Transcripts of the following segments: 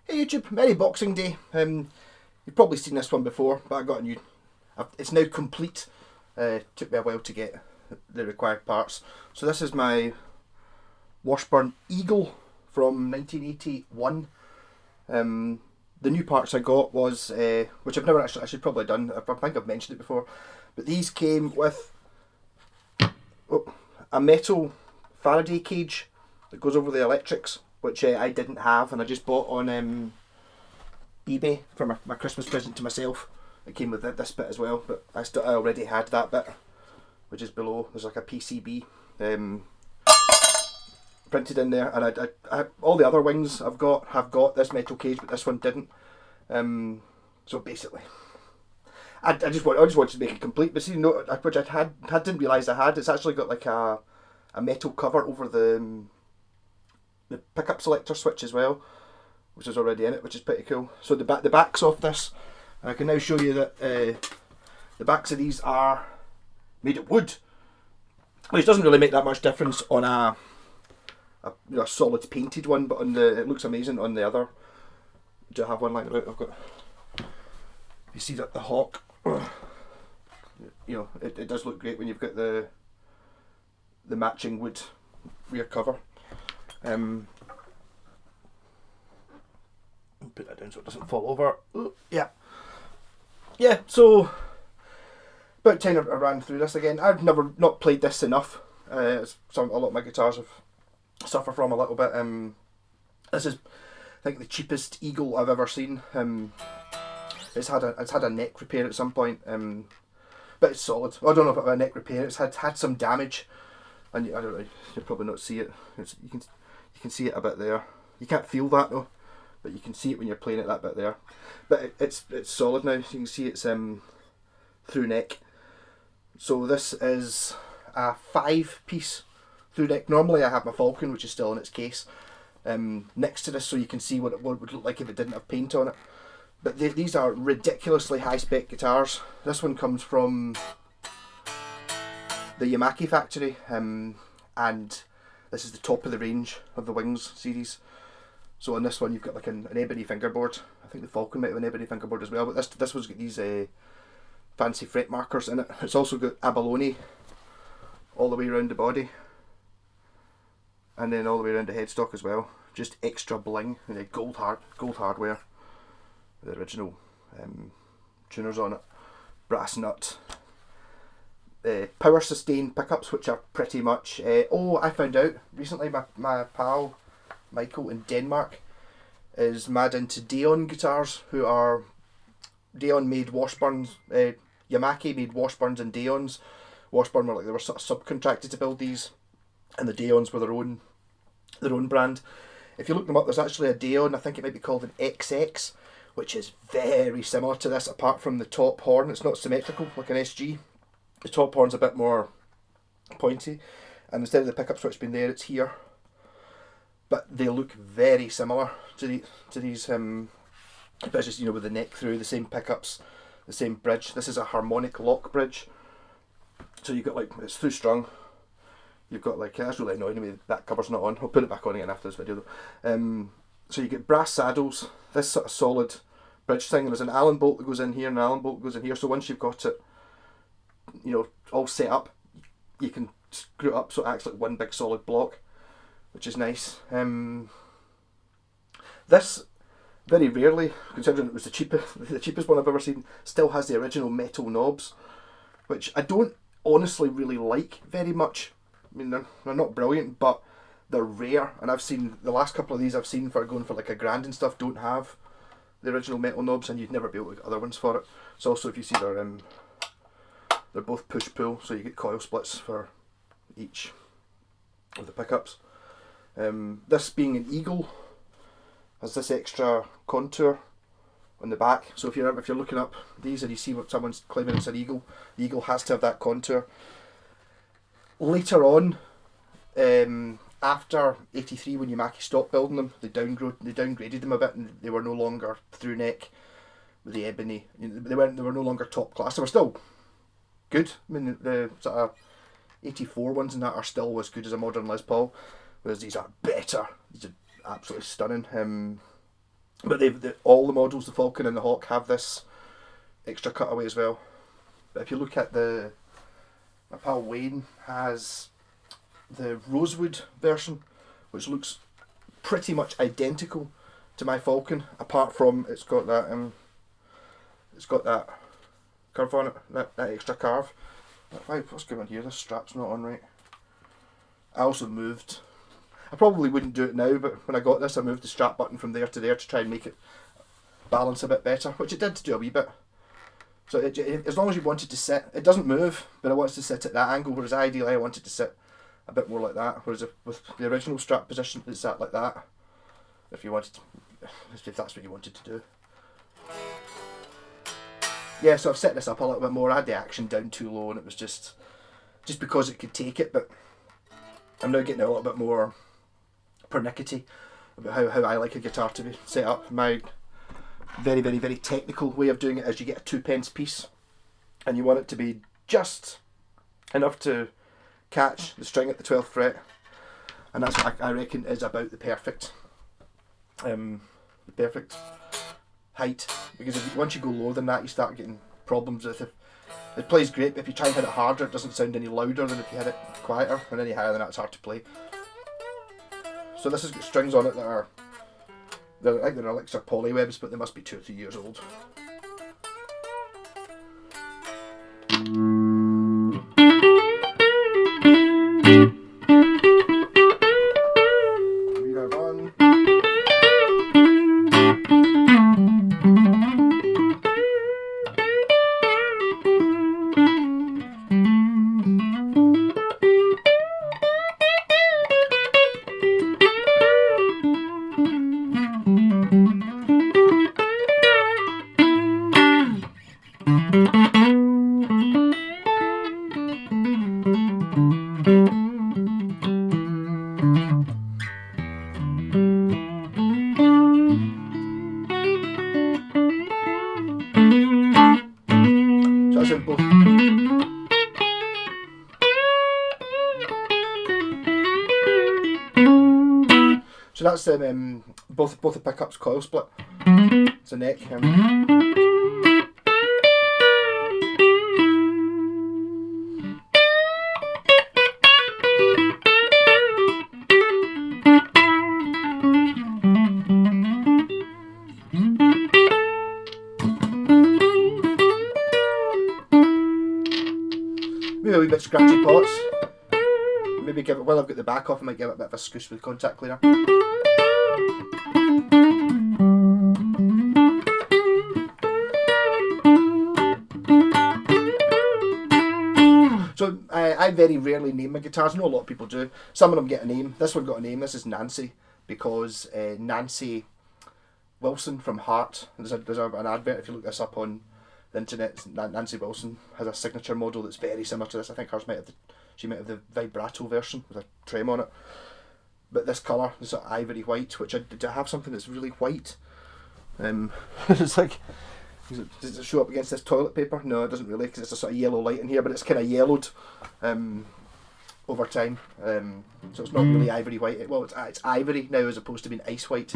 Hey YouTube, Merry Boxing Day. You've probably seen this one before, but I got a new. It's now complete. Took me a while to get the required parts. So this is my Washburn Eagle from 1981. The new parts I got was, which I've never actually, I should probably done. I think I've mentioned it before, but these came with a metal Faraday cage that goes over the electrics, which I didn't have, and I just bought on eBay for my Christmas present to myself. It came with this bit as well, but I already had that bit, which is below. There's like a PCB printed in there, and I all the other wings have got this metal cage, but this one didn't. So basically, I just wanted to make it complete. But see, no, which I didn't realise I had. It's actually got like a metal cover over the pickup selector switch as well, which is already in it, which is pretty cool. So the backs of this, and I can now show you that the backs of these are made of wood, which doesn't really make that much difference on a solid painted one, but it looks amazing on the other. Do I have one lying about? I've got. You see that the hawk, it does look great when you've got the matching wood rear cover. Put that down so it doesn't fall over. Yeah. So about time I ran through this again. I've not played this enough. A lot of my guitars have suffer from a little bit. This is, I think, the cheapest Eagle I've ever seen. It's had a neck repair at some point, but it's solid. I don't know about a neck repair. It's had some damage, and I don't know. You'll probably not see it. You can see it a bit there. You can't feel that though, but you can see it when you're playing it, that bit there. But it's solid now. You can see it's through neck. So this is a 5-piece through neck. Normally I have my Falcon, which is still in its case, next to this, so you can see what it would look like if it didn't have paint on it. But these are ridiculously high spec guitars. This one comes from the Yamaki factory, and this is the top of the range of the Wings series. So on this one you've got like an ebony fingerboard. I think the Falcon might have an ebony fingerboard as well, but this one's got these fancy fret markers in it. It's also got abalone all the way around the body, and then all the way around the headstock as well. Just extra bling, and gold hardware. The original tuners on it, brass nut, power sustain pickups, which are pretty much. I found out recently my pal Michael in Denmark is mad into Deon guitars, who are Deon made Washburns. Yamaki made Washburns and Deons. Washburn they were sort of subcontracted to build these, and the Deons were their own brand. If you look them up, there's actually a Deon, I think it might be called an XX, which is very similar to this, apart from the top horn. It's not symmetrical like an SG. The top horn's a bit more pointy, and instead of the pickup switch being there, it's here. But they look very similar to these. But it's just, with the neck through, the same pickups, the same bridge. This is a harmonic lock bridge, so you've got it's through strung. You've got that's really annoying me. That cover's not on. I'll put it back on again after this video though. So you get brass saddles, this sort of solid bridge thing, and there's an Allen bolt that goes in here and an Allen bolt that goes in here. So once you've got it, all set up, you can screw it up so it acts like one big solid block, which is nice. This, very rarely, considering it was the cheapest one I've ever seen, still has the original metal knobs, which I don't honestly really like very much. I mean, they're not brilliant, but they're rare, and I've seen the last couple of these I've seen for going for like $1,000 and stuff don't have the original metal knobs, and you'd never be able to get other ones for it. So also, if you see they're both push-pull, so you get coil splits for each of the pickups. This being an Eagle has this extra contour on the back. So if you're looking up these and you see what someone's claiming it's an Eagle, the Eagle has to have that contour. Later on, after '83, when Yamaki stopped building them, they downgraded them a bit, and they were no longer through neck with the ebony. They were no longer top class. They were still good. I mean, the sort of '84 ones and that are still as good as a modern Les Paul, whereas these are better. These are absolutely stunning. But all the models, the Falcon and the Hawk, have this extra cutaway as well. But if you look at my pal Wayne has the Rosewood version, which looks pretty much identical to my Falcon, apart from it's got that curve on it, that extra carve. What's going on here? This strap's not on right. I also moved. I probably wouldn't do it now, but when I got this, I moved the strap button from there to there to try and make it balance a bit better, which it did do a wee bit. So as long as you want it to sit, it doesn't move, but I want it to sit at that angle, whereas ideally I want it to sit a bit more like that, whereas with the original strap position, it sat like that, if that's what you wanted to do. Yeah, so I've set this up a little bit more. I had the action down too low, and it was just because it could take it, but I'm now getting a little bit more pernickety about how I like a guitar to be set up. My very, very, very technical way of doing it is you get a 2-pence piece, and you want it to be just enough to catch the string at the 12th fret, and that's what I reckon is about the perfect height, because once you go lower than that, you start getting problems with it. It plays great, but if you try and hit it harder, it doesn't sound any louder than if you hit it quieter, and any higher than that, it's hard to play. So this has got strings on it that are, I think they're Elixir polywebs, but they must be 2 or 3 years old. Reverb on. So that's in both. So that's both the pickups coil split. It's a neck. Maybe a wee bit scratchy pots. Maybe give it, while I've got the back off, I might give it a bit of a scoosh with the contact cleaner. So I very rarely name my guitars. I know a lot of people do. Some of them get a name. This one got a name. This is Nancy, because Nancy Wilson from Heart. There's an advert, if you look this up on the internet. Nancy Wilson has a signature model that's very similar to this. I think hers she might have the vibrato version with a trem on it. But this colour, this sort of ivory white, which I have something that's really white. It's like, does it show up against this toilet paper? No, it doesn't really, because it's a sort of yellow light in here, but it's kind of yellowed over time. So it's not really ivory white. Well, it's ivory now as opposed to being ice white.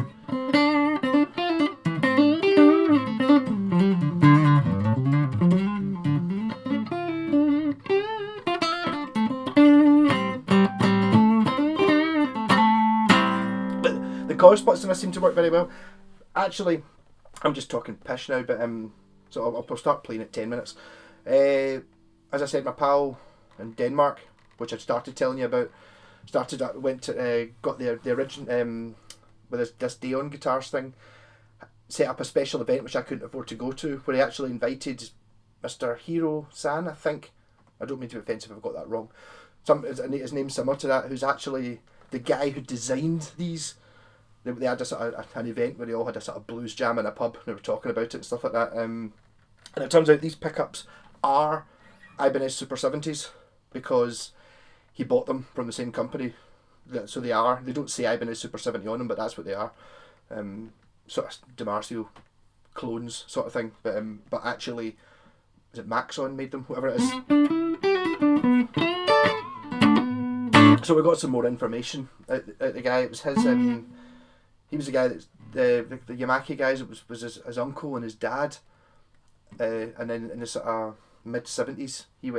Coil spots and I seem to work very well. Actually, I'm just talking pish now, but so I'll start playing at 10 minutes. As I said, my pal in Denmark, which I'd started telling you about, got the original with this Dion guitars thing, set up a special event which I couldn't afford to go to, where he actually invited Mr. Hiro-san, I think. I don't mean to be offensive if I got that wrong. His name's similar to that, who's actually the guy who designed these. They had an event where they all had a sort of blues jam in a pub, and they were talking about it and stuff like that. And it turns out these pickups are Ibanez Super 70s, because he bought them from the same company. So they are. They don't say Ibanez Super 70 on them, but that's what they are. Sort of DiMarzio clones sort of thing. But actually, is it Maxon made them? Whatever it is. So we got some more information. The guy, it was his. He was the guy that the Yamaki guys, it was his uncle and his dad, and then in the sort of mid-70s he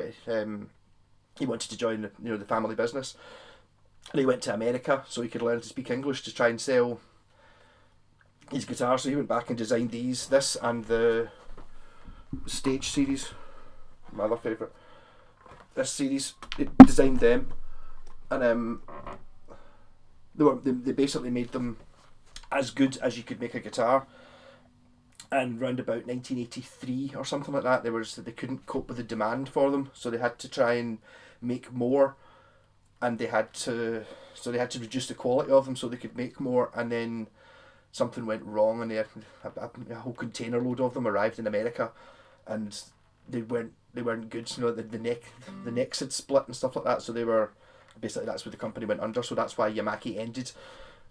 wanted to join the family business, and he went to America so he could learn to speak English to try and sell his guitars. So he went back and designed this and the Stage series, my other favourite. This series, he designed them, and they basically made them as good as you could make a guitar. And round about 1983 or something like that, they couldn't cope with the demand for them, so they had to try and make more, and they had to reduce the quality of them so they could make more. And then something went wrong, and a whole container load of them arrived in America, and they weren't good. The necks had split and stuff like that, so they were basically, that's where the company went under. So that's why Yamaki ended,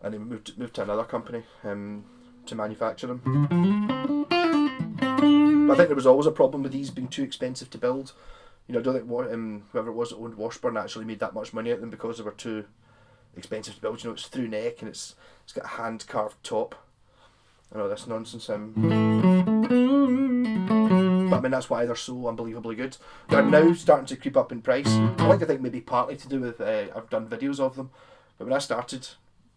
and they moved to another company to manufacture them. But I think there was always a problem with these being too expensive to build. I don't think whoever it was that owned Washburn actually made that much money at them because they were too expensive to build. It's through neck, and it's got a hand carved top and all this nonsense. But I mean, that's why they're so unbelievably good. They're now starting to creep up in price. I like to think maybe partly to do with I've done videos of them, but when I started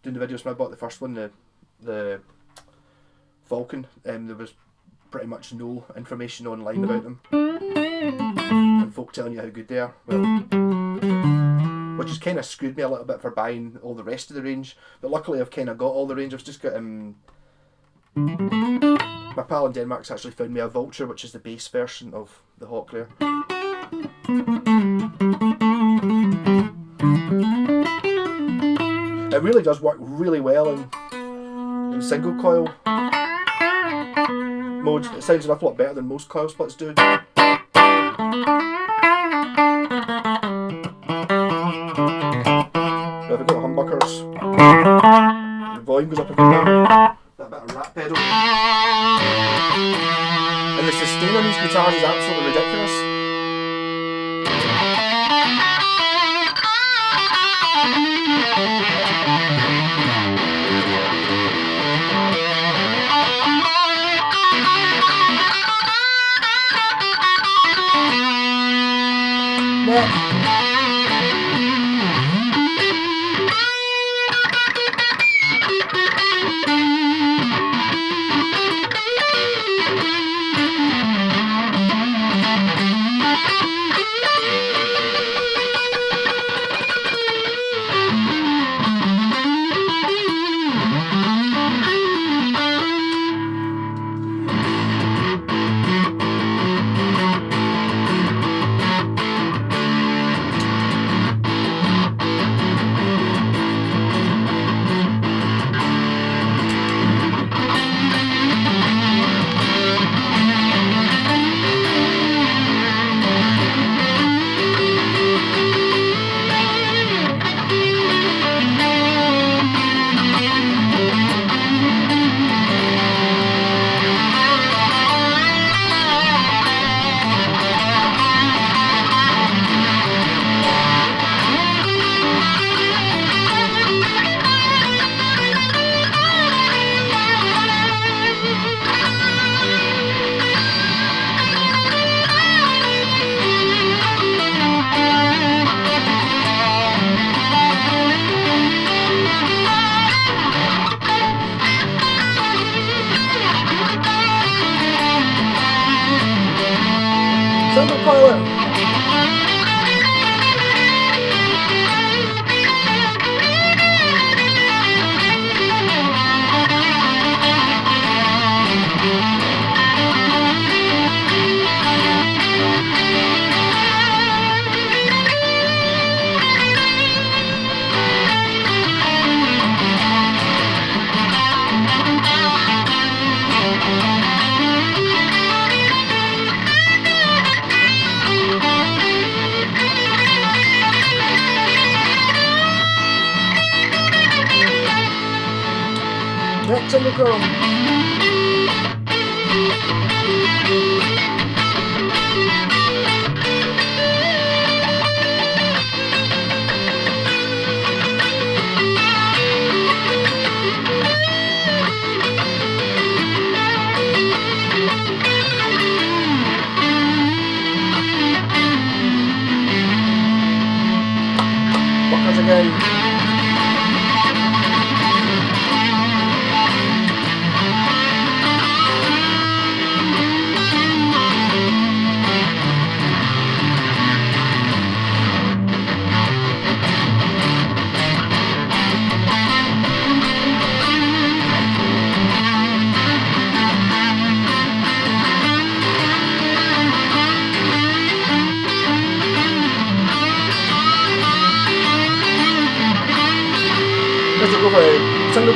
doing the videos, when I bought the first one, the Falcon, there was pretty much no information online about them, and folk telling you how good they are. Well, which has kind of screwed me a little bit for buying all the rest of the range. But luckily I've kind of got all the range. I've just got my pal in Denmark's actually found me a Vulture, which is the bass version of the Hawk Clear. It really does work really well in single coil mode. It sounds an awful lot better than most coil splits do. Have we got humbuckers? The volume goes up and down. That bit of rat pedal. And the sustain on these guitars is absolutely ridiculous. Next on the go.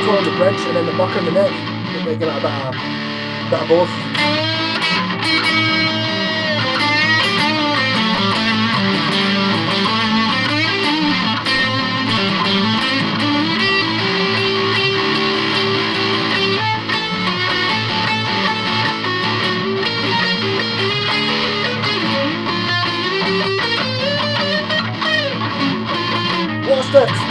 on the bridge and then the buck on the neck. It might give it a bit of both. Lost it!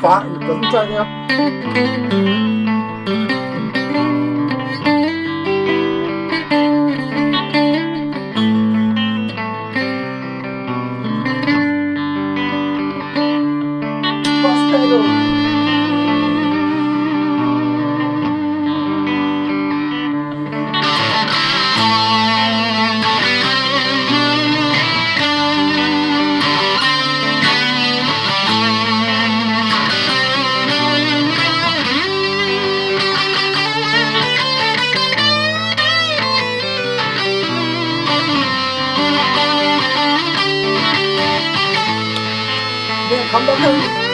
Fat and rhythm track there. Bass pedal. Come back in.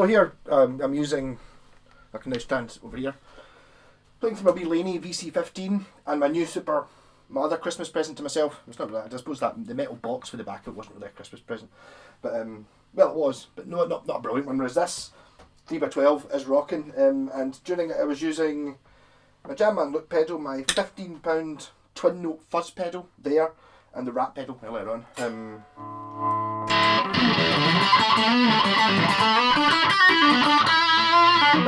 So here I'm using, I can now stand over here, playing through my wee Laney VC15 and my other Christmas present to myself. It's not really, I suppose that the metal box for the back of it wasn't really a Christmas present, but well, it was, but no, not a brilliant one. Whereas this 3x12 is rocking, and during it I was using my Jamman look pedal, my £15 twin note fuzz pedal there, and the rat pedal earlier on.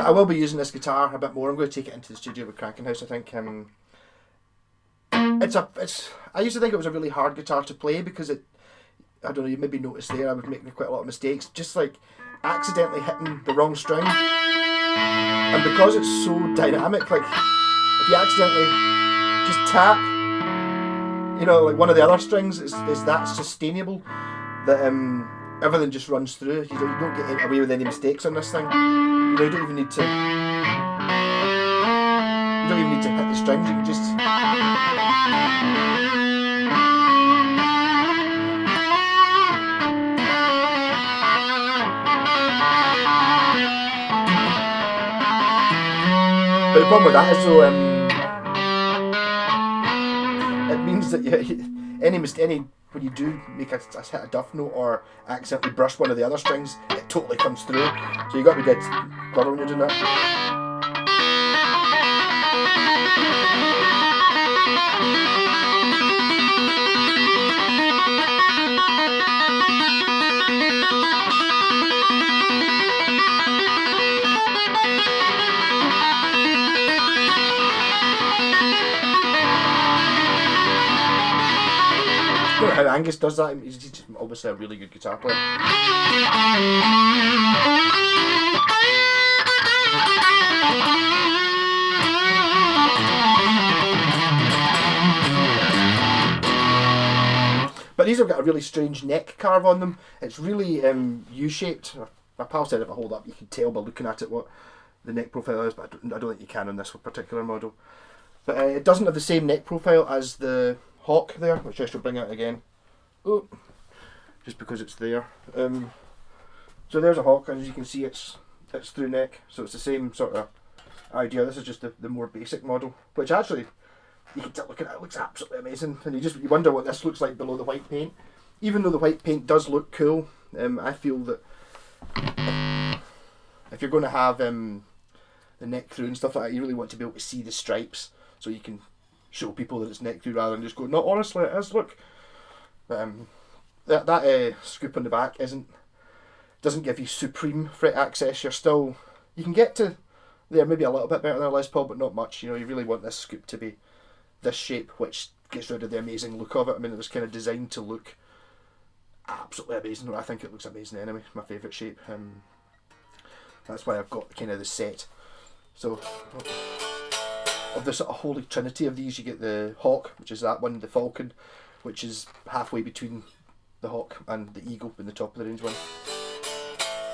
I will be using this guitar a bit more. I'm going to take it into the studio with Cranking House, I think. I used to think it was a really hard guitar to play because I don't know, you maybe noticed there I was making quite a lot of mistakes, just like accidentally hitting the wrong string. And because it's so dynamic, like if you accidentally just tap, you know, like one of the other strings is that sustainable that everything just runs through. You don't get away with any mistakes on this thing. You know, you don't even need to hit the strings. You can just but the problem with that is though, it means that when you do make a hit a duff note or accidentally brush one of the other strings, it totally comes through. So you got to be dead clever when you're doing that. I don't know how Angus does that. He's just obviously a really good guitar player. But these have got a really strange neck carve on them. It's really U-shaped. My pal said if I hold up you can tell by looking at it what the neck profile is, but I don't think you can on this particular model. But it doesn't have the same neck profile as the Hawk there, which I should bring out again. Oh, just because it's there. So there's a Hawk, and as you can see it's through neck, so it's the same sort of idea. This is just the more basic model, which actually you can look at it, looks absolutely amazing, and you wonder what this looks like below the white paint. Even though the white paint does look cool, I feel that if you're going to have the neck through and stuff like that, you really want to be able to see the stripes, so you can show people that it's neck through rather than just go, no, honestly it is, look. That scoop on the back doesn't give you supreme fret access. You can get to there maybe a little bit better than a Les Paul, but not much. You know, you really want this scoop to be this shape, which gets rid of the amazing look of it. I mean, it was kind of designed to look absolutely amazing. I think it looks amazing anyway. It's my favourite shape. That's why I've got kind of the set. So of the sort of holy trinity of these, you get the Hawk, which is that one, the Falcon, which is halfway between the Hawk and the Eagle in the top of the range one.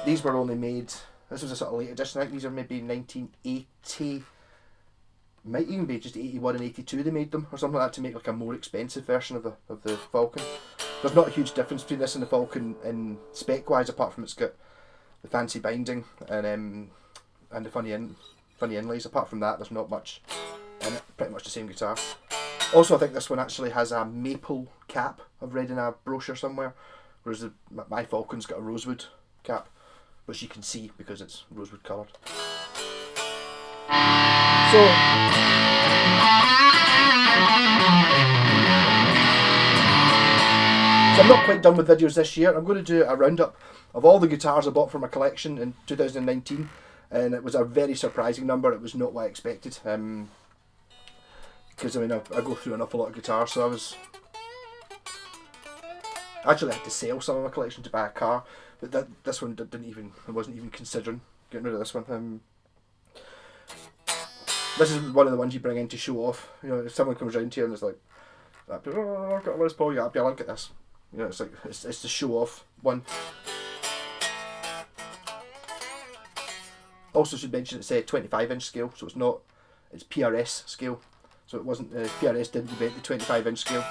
These were only made, this was a sort of late edition, I think these are maybe 1980, might even be just 81 and 82 they made them, or something like that, to make like a more expensive version of the Falcon. There's not a huge difference between this and the Falcon in spec wise, apart from it's got the fancy binding and the funny inlays. Apart from that, there's not much in it, pretty much the same guitar. Also, I think this one actually has a maple cap, I've read in a brochure somewhere, whereas my Falcon's got a rosewood cap, which you can see because it's rosewood coloured. So I'm not quite done with videos this year. I'm going to do a roundup of all the guitars I bought for my collection in 2019, and it was a very surprising number. It was not what I expected. Because I mean, I go through an awful lot of guitars, so I actually had to sell some of my collection to buy a car, but this one I wasn't even considering getting rid of this one. This is one of the ones you bring in to show off. You know, if someone comes round here and is like, "Oh, I've got a Les Paul, yeah, I'll look at this." You know, it's like it's the show off one. Also, should mention it's a 25-inch scale, so it's PRS scale. So it wasn't, PRS didn't invent the 25-inch scale.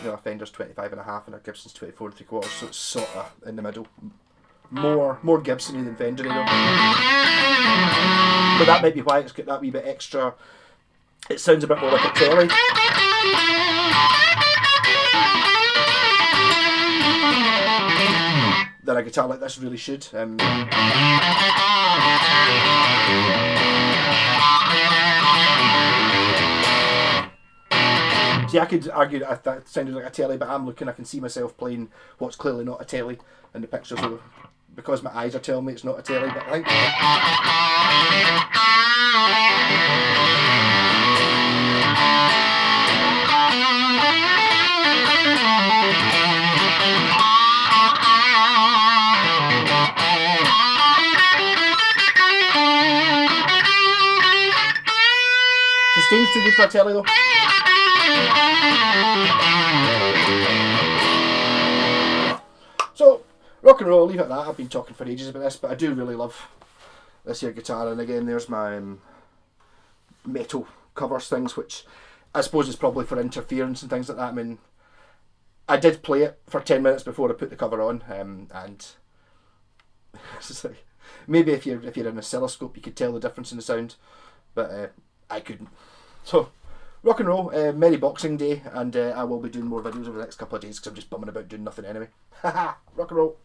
You know, a Fender's 25 and a half and a Gibson's 24 3/4, so it's sort of in the middle. more Gibson-y than Fender-y though. But that might be why it's got that wee bit extra. It sounds a bit more like a telly. Than a guitar like this really should. See, I could argue that sounded like a telly, but I can see myself playing what's clearly not a telly in the picture, so because my eyes are telling me it's not a telly, but I think... Sustain's too good for a telly though. So, rock and roll, I'll leave it at that. I've been talking for ages about this, but I do really love this here guitar. And again, there's my metal covers things, which I suppose is probably for interference and things like that. I mean, I did play it for 10 minutes before I put the cover on, and it's like, maybe if you're in an oscilloscope you could tell the difference in the sound, but I couldn't. So, rock and roll, Merry Boxing Day, and I will be doing more videos over the next couple of days because I'm just bumming about doing nothing anyway. Haha, rock and roll.